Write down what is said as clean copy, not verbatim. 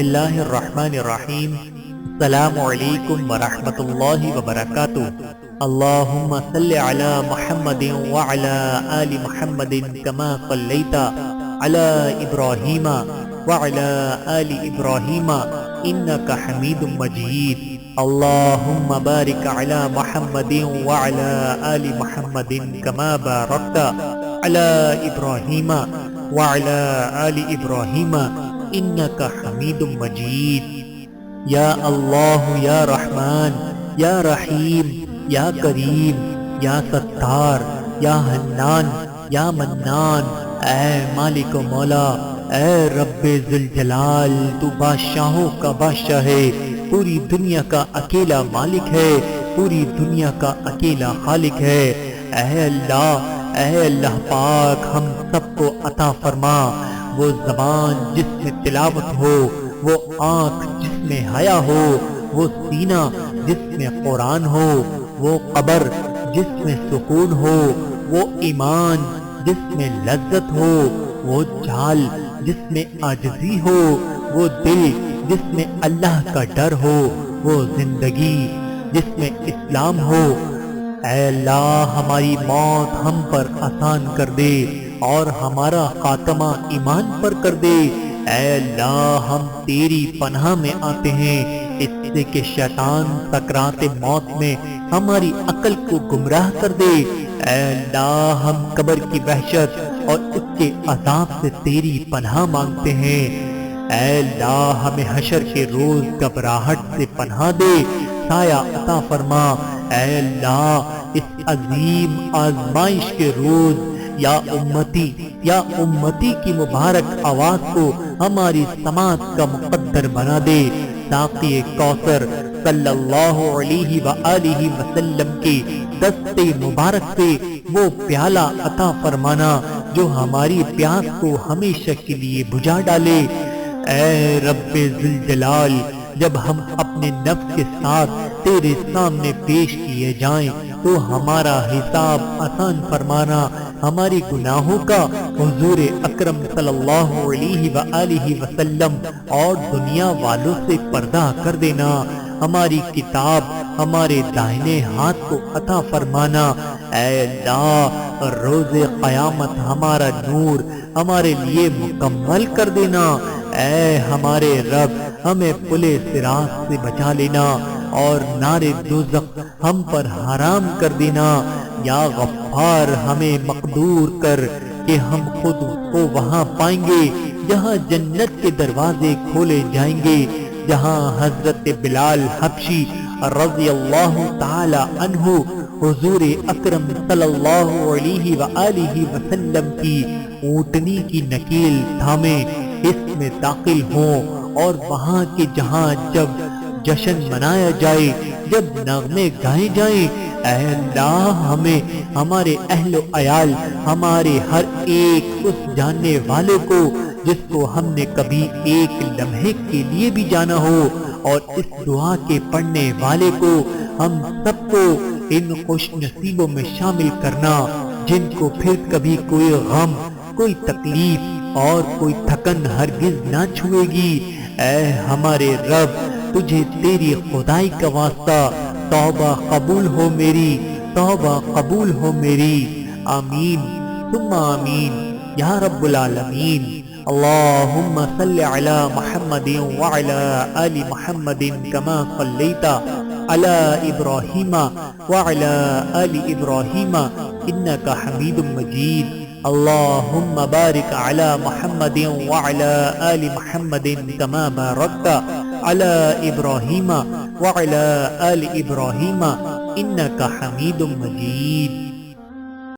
اللہ الرحمن الرحیم۔ السلام علیکم ورحمۃ اللہ وبرکاتہ۔ اللہم صل علی محمد وعلی آل محمد کما صلیت علی ابراہیم وعلی آل ابراہیم انک حمید مجید۔ اللہم بارک علی محمد وعلی آل محمد کما بارکت علی ابراہیم وعلی آل ابراہیم انک حمید مجید۔ یا اللہ یا رحمان یا رحیم یا کریم یا ستار یا حنان یا منان، اے مالک و مولا، اے رب ذوالجلال، تو بادشاہوں کا بادشاہ ہے، پوری دنیا کا اکیلا مالک ہے، پوری دنیا کا اکیلا خالق ہے۔ اے اللہ پاک، ہم سب کو عطا فرما وہ زبان جس میں تلاوت ہو، وہ آنکھ جس میں حیا ہو، وہ سینہ جس میں قرآن ہو، وہ قبر جس میں سکون ہو، وہ ایمان جس میں لذت ہو، وہ چال جس میں عاجزی ہو، وہ دل جس میں اللہ کا ڈر ہو، وہ زندگی جس میں اسلام ہو۔ اے اللہ، ہماری موت ہم پر آسان کر دے اور ہمارا خاتمہ ایمان پر کر دے۔ اے اللہ، ہم تیری پناہ میں آتے ہیں اس سے کہ شیطان سکرات موت میں ہماری عقل کو گمراہ کر دے۔ اے اللہ، ہم قبر کی وحشت اور اس کے عذاب سے تیری پناہ مانگتے ہیں۔ اے اللہ، ہمیں حشر کے روز گھبراہٹ سے پناہ دے، سایہ عطا فرما۔ اے اللہ، اس عظیم آزمائش کے روز یا امتی کی مبارک آواز کو ہماری سماعت کا مقدر بنا دے۔ ساقی کوثر صلی اللہ علیہ وآلہ وسلم کے دستے مبارک سے وہ پیالہ عطا فرمانا جو ہماری پیاس کو ہمیشہ کے لیے بجھا ڈالے۔ اے رب ذوالجلال، جب ہم اپنے نفس کے ساتھ تیرے سامنے پیش کیے جائیں تو ہمارا حساب آسان فرمانا، ہماری گناہوں کا حضور اکرم صلی اللہ علیہ وآلہ وسلم اور دنیا والوں سے پردہ کر دینا، ہماری کتاب ہمارے داہنے ہاتھ کو عطا فرمانا۔ اے اللہ، روز قیامت ہمارا نور ہمارے لیے مکمل کر دینا۔ اے ہمارے رب، ہمیں پلے صراط سے بچا لینا اور نار دوزخ ہم پر حرام کر دینا۔ یا غفار، ہمیں مقدور کر کہ ہم خود کو وہاں پائیں گے جہاں جنت کے دروازے کھولے جائیں گے، جہاں حضرت بلال حبشی رضی اللہ تعالی عنہ حضور اکرم صلی اللہ علیہ وآلہ وسلم کی اونٹنی کی نکیل تھامے اس میں داخل ہوں، اور وہاں کے جہاں جب جشن منایا جائے، جب نغمے گائے جائیں، اے اللہ، ہمیں، ہمارے اہل و عیال، ہمارے ہر ایک اس جاننے والے کو جس کو ہم نے کبھی ایک لمحے کے لیے بھی جانا ہو، اور اس دعا کے پڑھنے والے کو، ہم سب کو ان خوش نصیبوں میں شامل کرنا جن کو پھر کبھی کوئی غم، کوئی تکلیف اور کوئی تھکن ہرگز نہ چھوئے گی۔ اے ہمارے رب، تجھے تیری خدائی کا واسطہ، توبہ قبول ہو میری، توبہ قبول ہو میری۔ آمین ثم آمین یا رب العالمین۔ اللہم صل علی محمد وعلی آل محمد کما صلیت علی ابراہیم وعلی آل ابراہیم انک حمید مجید۔ اللہم بارک علی محمد وعلی آل محمد کما بارکت علی ابراہیم وعلی آل ابراہیم انک حمید مجید۔